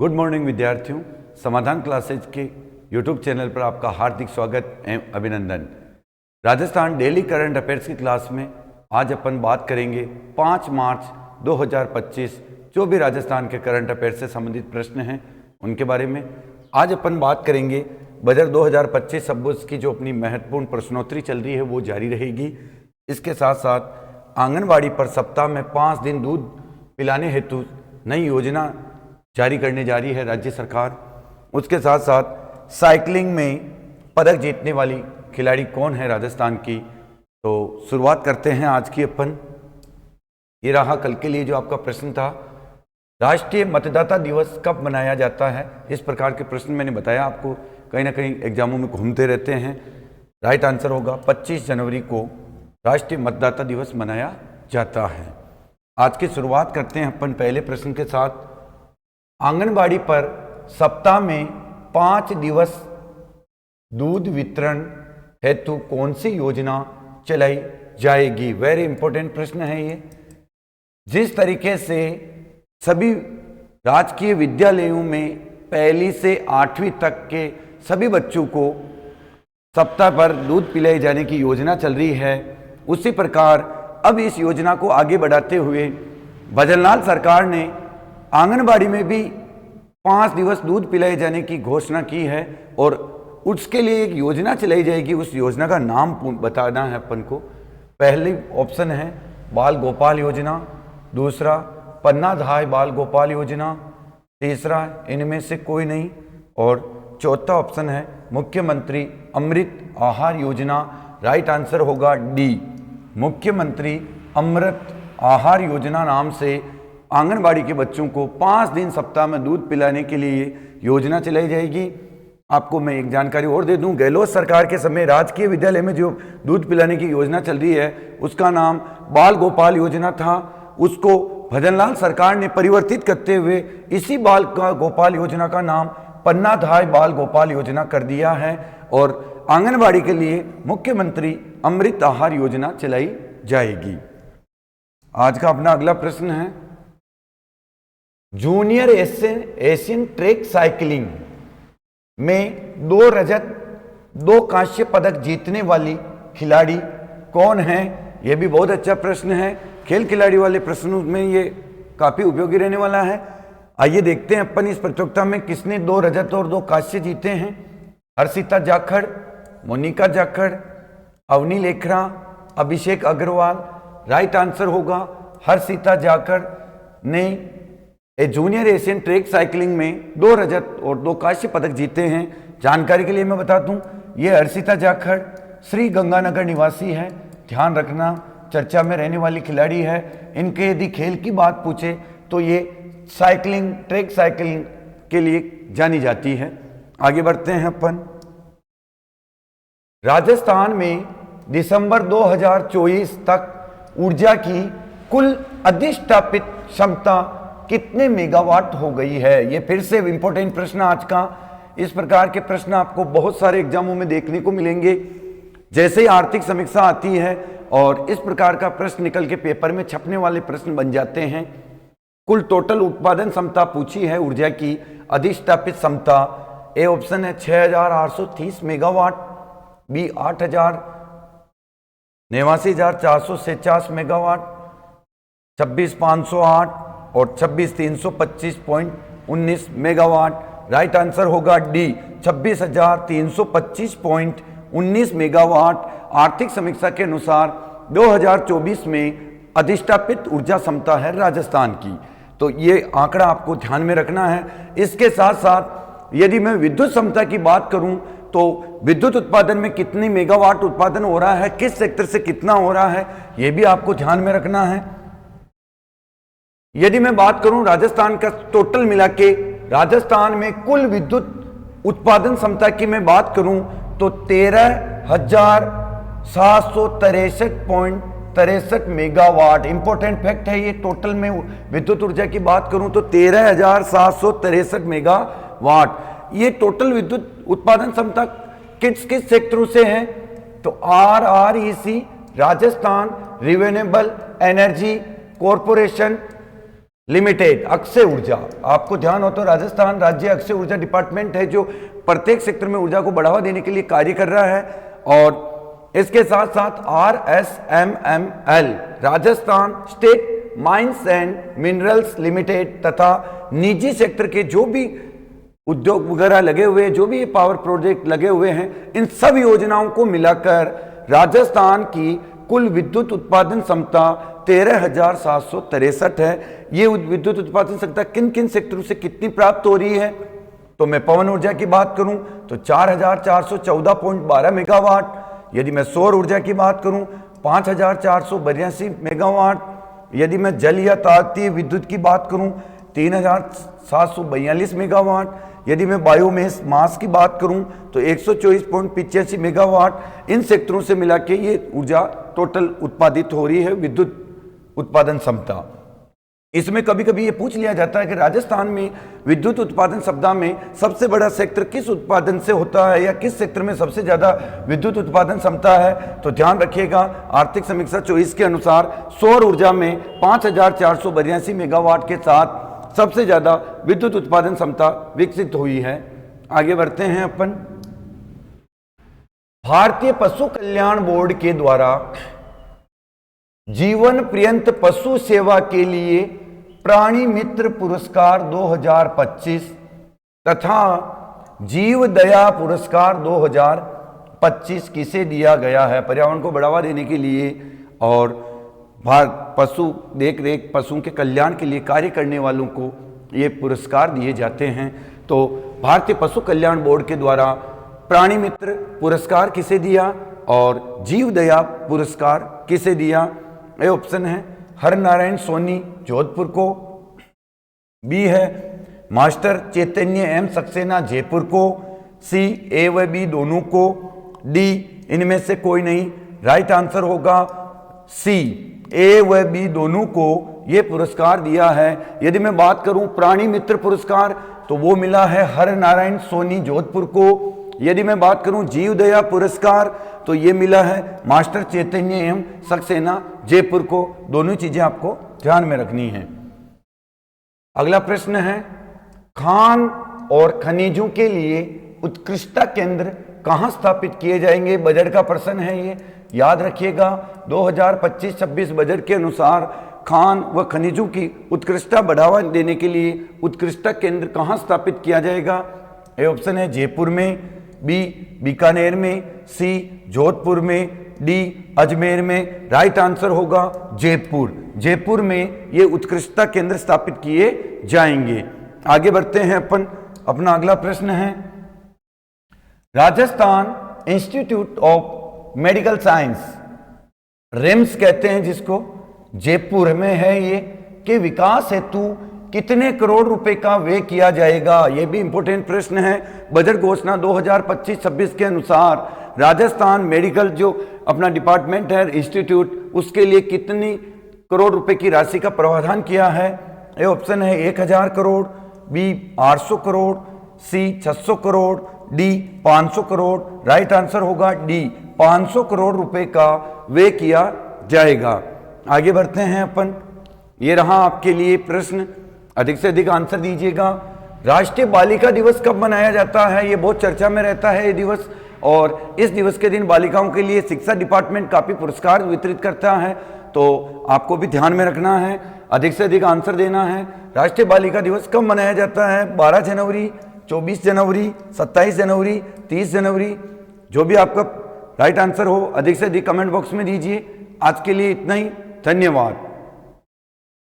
Good morning विद्यार्थियों, समाधान classes के यूट्यूब चैनल पर आपका हार्दिक स्वागत एवं अभिनंदन। राजस्थान डेली करंट अफेयर्स की क्लास में आज अपन बात करेंगे 5 मार्च 2025 जो भी राजस्थान के करंट अफेयर्स से संबंधित प्रश्न हैं उनके बारे में। आज अपन बात करेंगे बजट 2025 सब्बोस की जो अपनी महत्वपूर्ण प्रश्नोत्तरी चल रही है वो जारी रहेगी। इसके साथ साथ आंगनबाड़ी पर सप्ताह में 5 दिन दूध पिलाने हेतु नई योजना जारी करने जा रही है राज्य सरकार। उसके साथ साथ साइकिलिंग में पदक जीतने वाली खिलाड़ी कौन है राजस्थान की, तो शुरुआत करते हैं आज की अपन। ये रहा कल के लिए जो आपका प्रश्न था, राष्ट्रीय मतदाता दिवस कब मनाया जाता है। इस प्रकार के प्रश्न मैंने बताया आपको कहीं ना कहीं एग्जामों में घूमते रहते हैं। राइट आंसर होगा 25 जनवरी को राष्ट्रीय मतदाता दिवस मनाया जाता है। आज की शुरुआत करते हैं अपन पहले प्रश्न के साथ। आंगनबाड़ी पर सप्ताह में 5 दिवस दूध वितरण हेतु कौन सी योजना चलाई जाएगी। वेरी इंपॉर्टेंट प्रश्न है ये। जिस तरीके से सभी राजकीय विद्यालयों में पहली से 8वीं तक के सभी बच्चों को सप्ताह भर दूध पिलाए जाने की योजना चल रही है, उसी प्रकार अब इस योजना को आगे बढ़ाते हुए भजनलाल सरकार ने आंगनबाड़ी में भी 5 दिवस दूध पिलाए जाने की घोषणा की है और उसके लिए एक योजना चलाई जाएगी। उस योजना का नाम बताना है अपन को। पहली ऑप्शन है बाल गोपाल योजना, दूसरा पन्ना धाय बाल गोपाल योजना, तीसरा इनमें से कोई नहीं और चौथा ऑप्शन है मुख्यमंत्री अमृत आहार योजना। राइट आंसर होगा डी, मुख्यमंत्री अमृत आहार योजना नाम से आंगनबाड़ी के बच्चों को 5 दिन सप्ताह में दूध पिलाने के लिए योजना चलाई जाएगी। आपको मैं एक जानकारी और दे दूं, गहलोत सरकार के समय राजकीय विद्यालय में जो दूध पिलाने की योजना चल रही है उसका नाम बाल गोपाल योजना था। उसको भजनलाल सरकार ने परिवर्तित करते हुए इसी बाल गोपाल योजना का नाम पन्ना धाय बाल गोपाल योजना कर दिया है और आंगनबाड़ी के लिए मुख्यमंत्री अमृत आहार योजना चलाई जाएगी। आज का अपना अगला प्रश्न है, जूनियर एशियन ट्रैक साइकिलिंग में 2 रजत 2 कांस्य पदक जीतने वाली खिलाड़ी कौन है। यह भी बहुत अच्छा प्रश्न है। खेल खिलाड़ी वाले प्रश्नों में ये काफी उपयोगी रहने वाला है। आइए देखते हैं अपन इस प्रतियोगिता में किसने 2 रजत और 2 कांस्य जीते हैं। हर्षिता जाखड़, मोनिका जाखड़, अवनी लेखरा, अभिषेक अग्रवाल। राइट आंसर होगा हर्षिता जाखड़ ने जूनियर एशियन ट्रैक साइकिलिंग में 2 रजत और 2 कांस्य पदक जीते हैं। जानकारी के लिए मैं बता दूं, ये हर्षिता जाखड़ श्री गंगानगर निवासी है। ध्यान रखना, चर्चा में रहने वाली खिलाड़ी है। इनके यदि खेल की बात पूछे तो ये साइकिलिंग ट्रैक साइकिलिंग के लिए जानी जाती है। आगे बढ़ते हैं अपन। राजस्थान में दिसंबर 2024 तक ऊर्जा की कुल अधिष्ठापित क्षमता कितने मेगावाट हो गई है। ये फिर से इंपॉर्टेंट प्रश्न आज का। इस प्रकार के प्रश्न आपको बहुत सारे एग्जामों में देखने को मिलेंगे। जैसे ही आर्थिक समीक्षा आती है और इस प्रकार का प्रश्न निकल के पेपर में छपने वाले प्रश्न बन जाते हैं। कुल टोटल उत्पादन क्षमता पूछी है ऊर्जा की अधिष्ठापित क्षमता। ए ऑप्शन है 6830 मेगावाट, बी 8,89,446 मेगावाट, 26,508 और 26,325.19 मेगावाट। राइट आंसर होगा डी, 26,325.19 मेगावाट आर्थिक समीक्षा के अनुसार 2024 में अधिष्ठापित ऊर्जा क्षमता है राजस्थान की। तो ये आंकड़ा आपको ध्यान में रखना है। इसके साथ साथ यदि मैं विद्युत क्षमता की बात करूं तो विद्युत उत्पादन में कितनी मेगावाट उत्पादन हो रहा है, किस सेक्टर से कितना हो रहा है, यह भी आपको ध्यान में रखना है। यदि मैं बात करूं राजस्थान का टोटल मिला के, राजस्थान में कुल विद्युत उत्पादन क्षमता की मैं बात करूं तो 13,763.63 मेगावाट। इंपॉर्टेंट फैक्ट है ये। टोटल में विद्युत ऊर्जा की बात करूं तो 13,763 मेगावाट। ये टोटल विद्युत उत्पादन क्षमता किस किस सेक्टरों से है तो RREC Rajasthan renewable energy corporation limited, Akshay ऊर्जा। आपको ध्यान हो तो राजस्थान राज्य अक्षय ऊर्जा डिपार्टमेंट है जो प्रत्येक सेक्टर में ऊर्जा को बढ़ावा देने के लिए कार्य कर रहा है। और इसके साथ साथ RSMML Rajasthan state mines and minerals limited तथा निजी सेक्टर के जो भी उद्योग वगैरह लगे हुए हैं, जो भी पावर प्रोजेक्ट लगे हुए हैं, इन सब योजनाओं को मिलाकर राजस्थान की कुल विद्युत उत्पादन क्षमता 13,763 है। ये विद्युत उत्पादन क्षमता किन किन सेक्टरों से कितनी प्राप्त हो रही है? तो मैं पवन ऊर्जा की बात करूं तो 4,414.12 मेगावाट। यदि मैं सौर ऊर्जा की बात करूं 5,482 मेगावाट। यदि मैं जल या तापीय विद्युत की बात करूं 3,742 मेगावाट। यदि मैं बायोमेस मास की बात करूं तो 124.85 मेगावाट। इन सेक्टरों से मिला के ये ऊर्जा टोटल उत्पादित हो रही है, विद्युत उत्पादन क्षमता। इसमें कभी कभी ये पूछ लिया जाता है कि राजस्थान में विद्युत उत्पादन क्षमता में सबसे बड़ा सेक्टर किस उत्पादन से होता है या किस सेक्टर में सबसे ज्यादा विद्युत उत्पादन क्षमता है? तो ध्यान रखिएगा, आर्थिक समीक्षा 24 के अनुसार सौर ऊर्जा में 5,482 मेगावाट के साथ सबसे ज्यादा विद्युत उत्पादन क्षमता विकसित हुई है। आगे बढ़ते हैं अपन। भारतीय पशु कल्याण बोर्ड के द्वारा जीवन पर्यंत पशु सेवा के लिए प्राणी मित्र पुरस्कार 2025 तथा जीव दया पुरस्कार 2025 किसे दिया गया है? पर्यावरण को बढ़ावा देने के लिए और पशु देख रेख, पशुओं के कल्याण के लिए कार्य करने वालों को ये पुरस्कार दिए जाते हैं। तो भारतीय पशु कल्याण बोर्ड के द्वारा प्राणी मित्र पुरस्कार किसे दिया और जीव दया पुरस्कार किसे दिया? ए ऑप्शन है हर नारायण सोनी जोधपुर को, बी है मास्टर चैतन्य एम सक्सेना जयपुर को, सी ए व बी दोनों को, डी इनमें से कोई नहीं। राइट आंसर होगा सी ए व बी दोनों को ये पुरस्कार दिया है। यदि मैं बात करूं प्राणी मित्र पुरस्कार तो वो मिला है हर नारायण सोनी जोधपुर को। यदि मैं बात करूं जीव दया पुरस्कार तो ये मिला है मास्टर चैतन्य एवं सक्सेना जयपुर को। दोनों चीजें आपको ध्यान में रखनी है। अगला प्रश्न है खान और खनिजों के लिए उत्कृष्टता केंद्र कहां स्थापित किए जाएंगे? बजट का प्रश्न है ये, याद रखिएगा। 2025-26 बजट के अनुसार खान व खनिजों की उत्कृष्टता बढ़ावा देने के लिए उत्कृष्टता केंद्र कहां स्थापित किया जाएगा? ए ऑप्शन है जयपुर में, बी बीकानेर में, सी जोधपुर में, डी अजमेर में। राइट आंसर होगा जयपुर। जयपुर में ये उत्कृष्टता केंद्र स्थापित किए जाएंगे। आगे बढ़ते हैं अपन। अपना अगला प्रश्न है Rajasthan institute of medical science, RIMS कहते हैं जिसको, जयपुर में है ये, के विकास हेतु कितने करोड़ रुपए का व्यय किया जाएगा? यह भी इंपॉर्टेंट प्रश्न है। बजट घोषणा 2025-26 के अनुसार राजस्थान मेडिकल जो अपना डिपार्टमेंट है इंस्टीट्यूट, उसके लिए कितनी करोड़ रुपए की राशि का प्रावधान किया है? ए ऑप्शन है 1,000 करोड़, बी 800 करोड़, सी 600 crore, D 500 crore. Right answer होगा डी 500 करोड़ रुपए का व्यय किया जाएगा। आगे बढ़ते हैं अपन। ये रहा आपके लिए प्रश्न, अधिक से अधिक आंसर दीजिएगा। राष्ट्रीय बालिका दिवस कब मनाया जाता है? ये बहुत चर्चा में रहता है ये दिवस, और इस दिवस के दिन बालिकाओं के लिए शिक्षा डिपार्टमेंट काफी पुरस्कार वितरित करता है, तो आपको भी ध्यान में रखना है, अधिक से अधिक आंसर देना है। राष्ट्रीय बालिका दिवस कब मनाया जाता है? 12 जनवरी, 24 जनवरी, 27 जनवरी, 30 जनवरी। जो भी आपका राइट आंसर हो अधिक से अधिक कमेंट बॉक्स में दीजिए। आज के लिए इतना ही, धन्यवाद।